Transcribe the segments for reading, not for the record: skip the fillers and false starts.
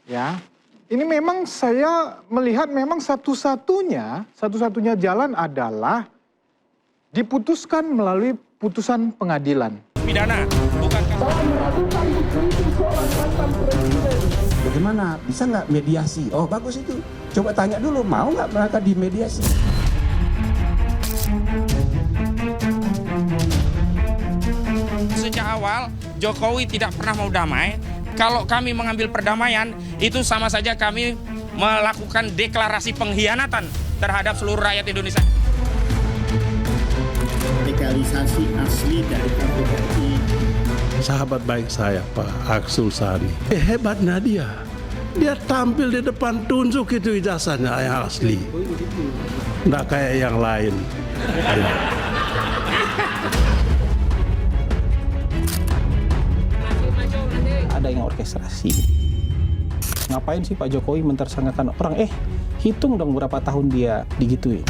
ya. Ini memang saya melihat memang satu-satunya jalan adalah diputuskan melalui putusan pengadilan. Pidana, bukankah... Bagaimana? Bisa nggak mediasi? Oh bagus itu. Coba tanya dulu, mau nggak mereka dimediasi? Sejak awal, Jokowi tidak pernah mau damai. Kalau kami mengambil perdamaian, itu sama saja kami melakukan deklarasi pengkhianatan terhadap seluruh rakyat Indonesia. Legalisasi asli dari KPRI. Sahabat baik saya, Pak Arsul Sani. Hebatnya dia. Dia tampil di depan, tunjuk itu ijazahnya yang asli. Nggak kayak yang lain. Ada yang orkestrasi. Ngapain sih Pak Jokowi mentersangkakan orang? Hitung dong berapa tahun dia digituin.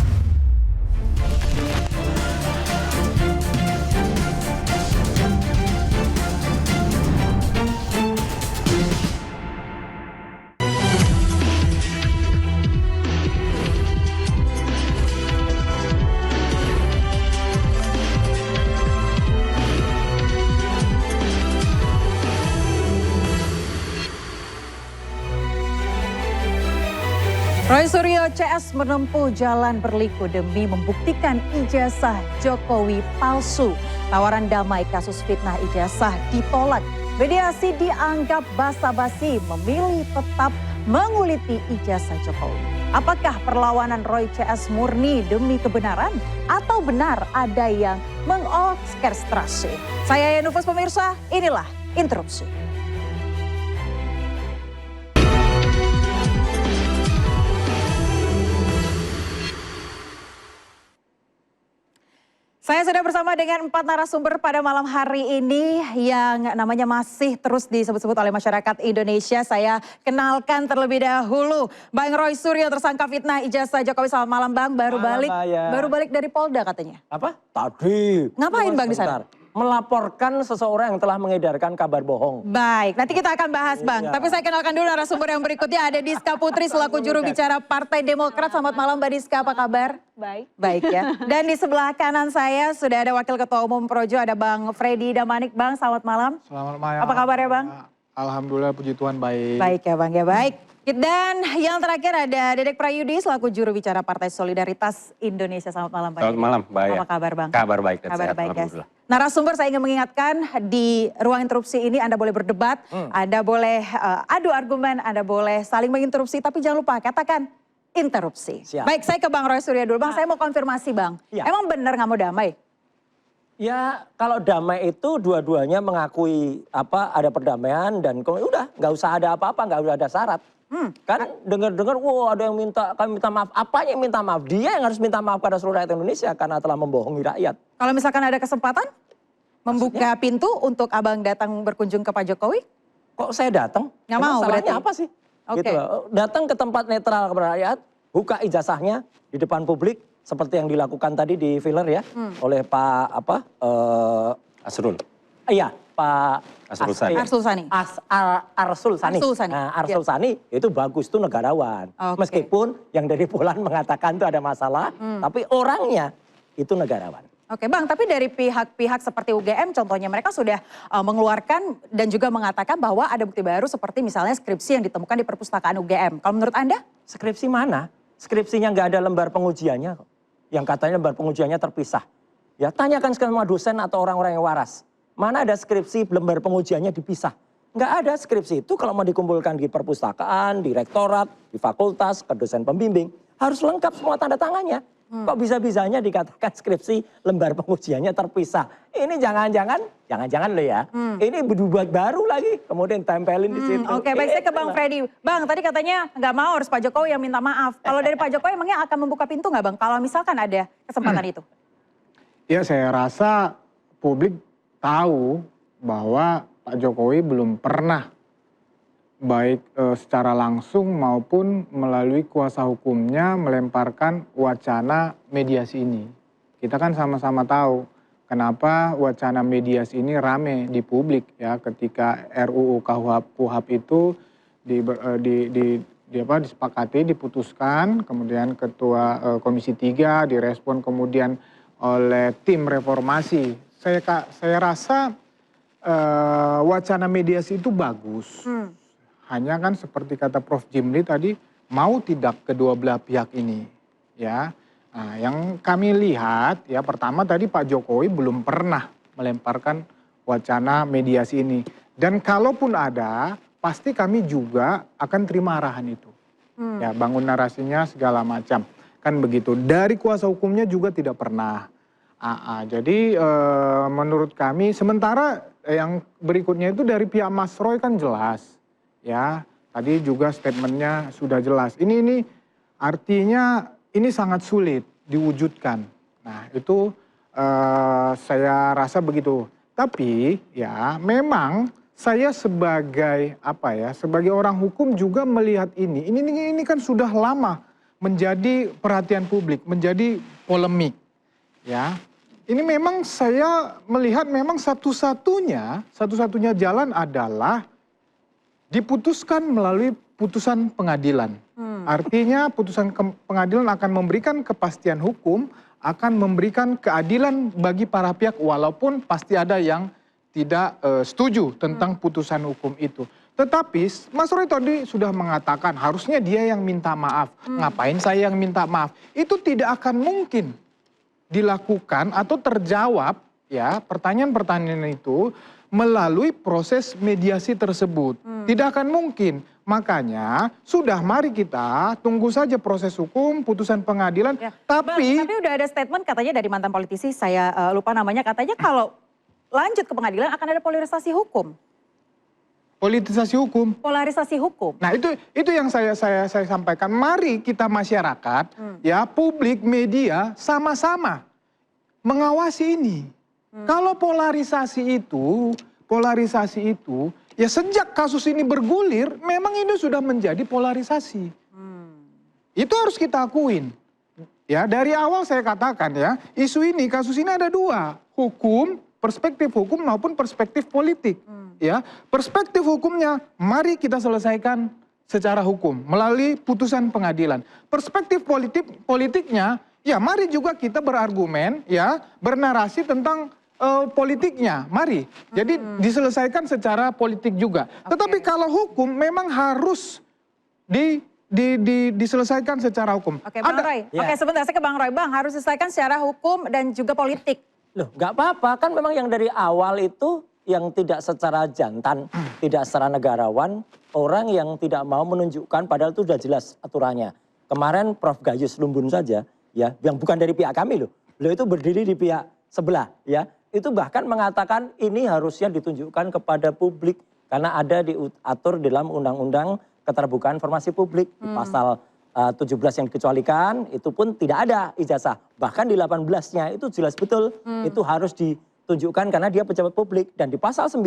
Roy Suryo CS menempuh jalan berliku demi membuktikan ijazah Jokowi palsu. Tawaran damai kasus fitnah ijazah ditolak. Mediasi dianggap basa-basi, memilih tetap menguliti ijazah Jokowi. Apakah perlawanan Roy CS murni demi kebenaran atau benar ada yang mengorkestrasi? Saya Yanufus pemirsa, inilah Interupsi. Saya sudah bersama dengan 4 narasumber pada malam hari ini yang namanya masih terus disebut-sebut oleh masyarakat Indonesia. Saya kenalkan terlebih dahulu Bang Roy Suryo, tersangka fitnah ijazah Jokowi. Selamat malam Bang, baru balik dari Polda katanya. Apa? Tadi. Ngapain Bang di sana? Melaporkan seseorang yang telah mengedarkan kabar bohong. Baik, nanti kita akan bahas Bang. Iya. Tapi saya kenalkan dulu narasumber yang berikutnya. Ada Diska Putri selaku juru bicara Partai Demokrat. Selamat malam Mbak Diska, apa kabar? Baik. Baik ya. Dan di sebelah kanan saya sudah ada Wakil Ketua Umum Projo, ada Bang Freddy Damanik. Bang, selamat malam. Selamat malam. Apa kabar ya Bang? Alhamdulillah puji Tuhan baik. Baik ya Bang, ya baik. Dan yang terakhir ada Dedek Prayudi selaku juru bicara Partai Solidaritas Indonesia. Selamat malam Pak. Selamat malam, baik. Apa kabar Bang? Kabar baik dan kabar sehat, baik, alhamdulillah. Narasumber saya ingin mengingatkan di ruang interupsi ini Anda boleh berdebat, Anda boleh adu argumen, Anda boleh saling menginterupsi, tapi jangan lupa katakan interupsi. Siap. Baik, saya ke Bang Roy Suryo dulu. Bang, saya mau konfirmasi Bang. Ya. Emang benar nggak mau damai? Ya kalau damai itu dua-duanya mengakui ada perdamaian dan udah nggak usah ada apa-apa, nggak usah ada syarat. Kan dengar-dengar, wow ada yang kami minta maaf. Apanya yang minta maaf? Dia yang harus minta maaf pada seluruh rakyat Indonesia karena telah membohongi rakyat. Kalau misalkan ada kesempatan membuka pintu untuk Abang datang berkunjung ke Pak Jokowi? Kok saya datang? Nggak mau berarti? Apa sih? Oke. Gitu loh. Datang ke tempat netral kepada rakyat, buka ijazahnya di depan publik seperti yang dilakukan tadi di filler ya oleh Pak Asrul. Iya, Pak Arsul Sani. Arsul Sani. Arsul Sani. Arsul Sani. Nah, Arsul Sani itu bagus, itu negarawan. Oke. Meskipun yang dari Polan mengatakan itu ada masalah, tapi orangnya itu negarawan. Oke Bang, tapi dari pihak-pihak seperti UGM contohnya mereka sudah mengeluarkan dan juga mengatakan bahwa ada bukti baru seperti misalnya skripsi yang ditemukan di perpustakaan UGM. Kalau menurut Anda? Skripsi mana? Skripsinya nggak ada lembar pengujiannya kok. Yang katanya lembar pengujiannya terpisah. Ya tanyakan semua dosen atau orang-orang yang waras. Mana ada skripsi lembar pengujiannya dipisah? Nggak ada. Skripsi itu kalau mau dikumpulkan di perpustakaan, di rektorat, di fakultas, ke dosen pembimbing. Harus lengkap semua tanda tangannya. Kok bisa-bisanya dikatakan skripsi lembar pengujiannya terpisah. Ini jangan-jangan loh ya. Ini dibuat baru lagi, kemudian tempelin di situ. Oke, baik saya ke Bang Freddy. Bang, tadi katanya nggak mau harus Pak Jokowi yang minta maaf. Kalau dari Pak Jokowi emangnya akan membuka pintu nggak Bang? Kalau misalkan ada kesempatan itu? Ya saya rasa publik tahu bahwa Pak Jokowi belum pernah baik secara langsung maupun melalui kuasa hukumnya melemparkan wacana mediasi ini. Kita kan sama-sama tahu kenapa wacana mediasi ini rame di publik ya ketika RUU KUHP itu disepakati, diputuskan, kemudian Ketua Komisi 3 direspon kemudian oleh tim reformasi. Saya rasa wacana mediasi itu bagus. Hanya kan seperti kata Prof. Jimli tadi, mau tidak kedua belah pihak ini, ya. Nah, yang kami lihat ya pertama tadi Pak Jokowi belum pernah melemparkan wacana mediasi ini. Dan kalaupun ada, pasti kami juga akan terima arahan itu. Ya, bangun narasinya segala macam. Kan begitu. Dari kuasa hukumnya juga tidak pernah. Jadi menurut kami sementara yang berikutnya itu dari pihak Mas Roy kan jelas. Ya, tadi juga statementnya sudah jelas. Ini artinya ini sangat sulit diwujudkan. Nah, itu saya rasa begitu. Tapi ya memang saya sebagai sebagai orang hukum juga melihat ini kan sudah lama menjadi perhatian publik, menjadi polemik. Ya. Ini memang saya melihat memang satu-satunya jalan adalah diputuskan melalui putusan pengadilan. Artinya putusan pengadilan akan memberikan kepastian hukum, akan memberikan keadilan bagi para pihak walaupun pasti ada yang tidak setuju tentang putusan hukum itu. Tetapi Mas Roy tadi sudah mengatakan harusnya dia yang minta maaf. Ngapain saya yang minta maaf? Itu tidak akan mungkin dilakukan atau terjawab ya pertanyaan-pertanyaan itu melalui proses mediasi tersebut. Tidak akan mungkin. Makanya sudah mari kita tunggu saja proses hukum, putusan pengadilan. Ya. Tapi udah ada statement katanya dari mantan politisi, saya lupa namanya, katanya kalau lanjut ke pengadilan akan ada polarisasi hukum. politisasi hukum. Polarisasi hukum. Nah itu yang saya sampaikan. Mari kita masyarakat, ya publik, media sama-sama mengawasi ini. Kalau polarisasi itu ya sejak kasus ini bergulir, memang ini sudah menjadi polarisasi. Itu harus kita akuin. Ya dari awal saya katakan ya, isu ini, kasus ini ada dua, hukum, perspektif hukum maupun perspektif politik. Ya, perspektif hukumnya mari kita selesaikan secara hukum melalui putusan pengadilan. Perspektif politiknya ya mari juga kita berargumen ya, bernarasi tentang politiknya. Mari. Jadi diselesaikan secara politik juga. Tetapi kalau hukum memang harus diselesaikan secara hukum. Oke, Bang Roy. Ya. Oke, sebentar, saya ke Bang Roy. Bang, harus diselesaikan secara hukum dan juga politik. Loh, nggak apa-apa. Kan memang yang dari awal itu yang tidak secara jantan, tidak secara negarawan, orang yang tidak mau menunjukkan, padahal itu sudah jelas aturannya. Kemarin Prof. Gayus Lumbun saja, ya, yang bukan dari pihak kami loh. Beliau itu berdiri di pihak sebelah, ya. Itu bahkan mengatakan ini harusnya ditunjukkan kepada publik karena ada diatur dalam Undang-Undang Keterbukaan Informasi Publik di pasal 17 yang dikecualikan, itu pun tidak ada ijazah. Bahkan di 18-nya itu jelas betul, itu harus ditunjukkan karena dia pejabat publik. Dan di pasal 9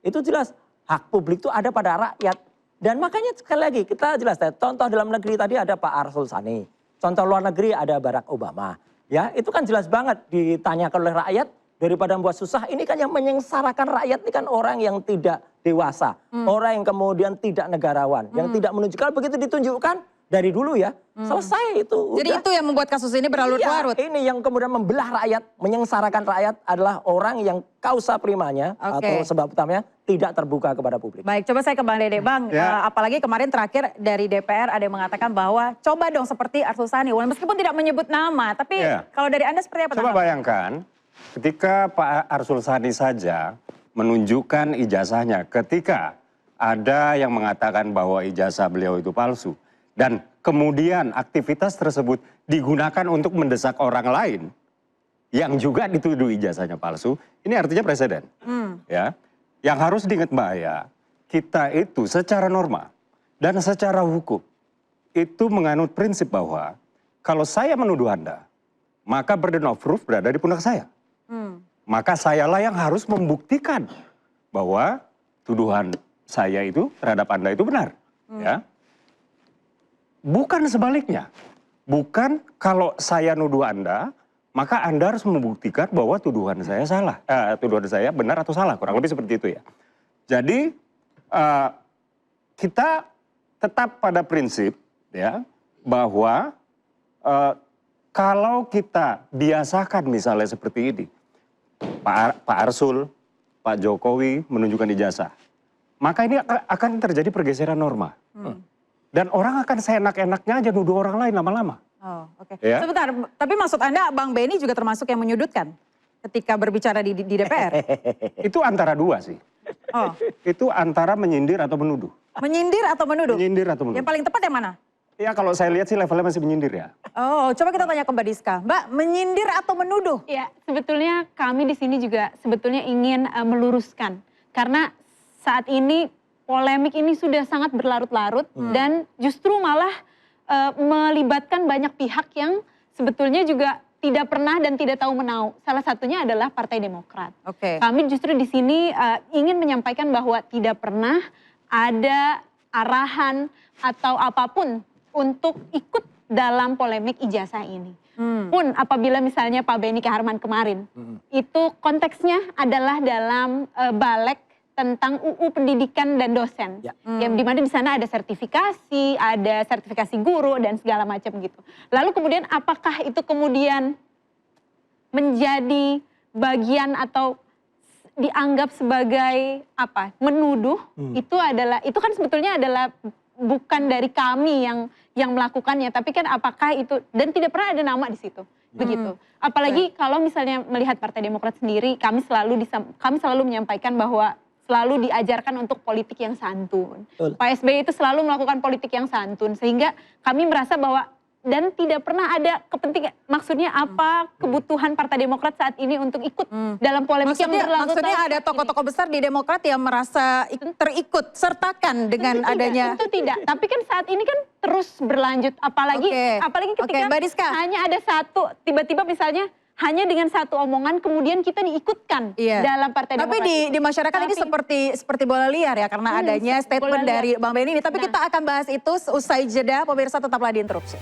itu jelas hak publik itu ada pada rakyat. Dan makanya sekali lagi kita jelas, contoh dalam negeri tadi ada Pak Arsul Sani, contoh luar negeri ada Barack Obama. Ya itu kan jelas banget ditanyakan oleh rakyat, daripada membuat susah, ini kan yang menyengsarakan rakyat ini kan orang yang tidak dewasa. Orang yang kemudian tidak negarawan, yang tidak menunjukkan, begitu ditunjukkan dari dulu ya, selesai itu. Jadi udah. itu yang membuat kasus ini berlarut-larut. Iya, ini yang kemudian membelah rakyat, menyengsarakan rakyat adalah orang yang kausa primanya atau sebab utamanya tidak terbuka kepada publik. Baik, coba saya ke Bang Dede. Bang, apalagi kemarin terakhir dari DPR ada yang mengatakan bahwa coba dong seperti Arsul Sani, meskipun tidak menyebut nama, tapi kalau dari Anda seperti apa? Coba bayangkan, ketika Pak Arsul Sani saja menunjukkan ijazahnya, ketika ada yang mengatakan bahwa ijazah beliau itu palsu, dan kemudian aktivitas tersebut digunakan untuk mendesak orang lain yang juga dituduh ijazahnya palsu, ini artinya presiden. Ya, yang harus diingat Mbak Aya, kita itu secara norma dan secara hukum itu menganut prinsip bahwa kalau saya menuduh Anda, maka burden of proof berada di pundak saya. Maka sayalah yang harus membuktikan bahwa tuduhan saya itu terhadap Anda itu benar. Ya. Bukan sebaliknya. Bukan kalau saya nuduh Anda, maka Anda harus membuktikan bahwa tuduhan saya salah. Tuduhan saya benar atau salah, kurang lebih seperti itu ya. Jadi kita tetap pada prinsip ya bahwa kalau kita biasakan misalnya seperti ini, Pak Arsul, Pak Jokowi menunjukkan ijazah, maka ini akan terjadi pergeseran norma. Dan orang akan seenak-enaknya aja nuduh orang lain lama-lama. Oh, oke. Ya. Sebentar, tapi maksud Anda Bang Benny juga termasuk yang menyudutkan ketika berbicara di DPR? Itu antara dua sih. Oh, Itu antara menyindir atau menuduh. menyindir atau menuduh? Menyindir atau menuduh. Yang paling tepat yang mana? Ya kalau saya lihat sih levelnya masih menyindir ya. Oh, coba kita tanya ke Mbak Diska. Mbak, menyindir atau menuduh? Ya, sebetulnya kami di sini juga sebetulnya ingin meluruskan. Karena saat ini polemik ini sudah sangat berlarut-larut dan justru malah melibatkan banyak pihak yang sebetulnya juga tidak pernah dan tidak tahu menau. Salah satunya adalah Partai Demokrat. Oke. Kami justru di sini ingin menyampaikan bahwa tidak pernah ada arahan atau apapun untuk ikut dalam polemik ijazah ini. Pun apabila misalnya Pak Benny Kaharman kemarin, itu konteksnya adalah dalam balik tentang UU Pendidikan dan Dosen. Yang dimana di sana ada sertifikasi guru dan segala macam gitu. Lalu kemudian apakah itu kemudian menjadi bagian atau dianggap sebagai apa? Menuduh? Itu kan sebetulnya adalah bukan dari kami yang melakukannya, tapi kan apakah itu, dan tidak pernah ada nama di situ. Begitu. Apalagi kalau misalnya melihat Partai Demokrat sendiri, kami selalu menyampaikan bahwa selalu diajarkan untuk politik yang santun. Pak SBY itu selalu melakukan politik yang santun, sehingga kami merasa bahwa dan tidak pernah ada kepentingan, maksudnya apa kebutuhan Partai Demokrat saat ini untuk ikut dalam polemik yang berlarut-larut. Maksudnya ada tokoh-tokoh besar di Demokrat yang merasa terikut sertakan dengan adanya. Tentu tidak, tapi kan saat ini kan terus berlanjut, apalagi ketika Mbak Diska. hanya ada satu, tiba-tiba misalnya hanya dengan satu omongan kemudian kita diikutkan dalam Partai Demokrat. Tapi di masyarakat ini seperti bola liar ya, karena adanya statement dari Bang Benny ini. Tapi kita akan bahas itu usai jeda, pemirsa tetaplah di Interupsi.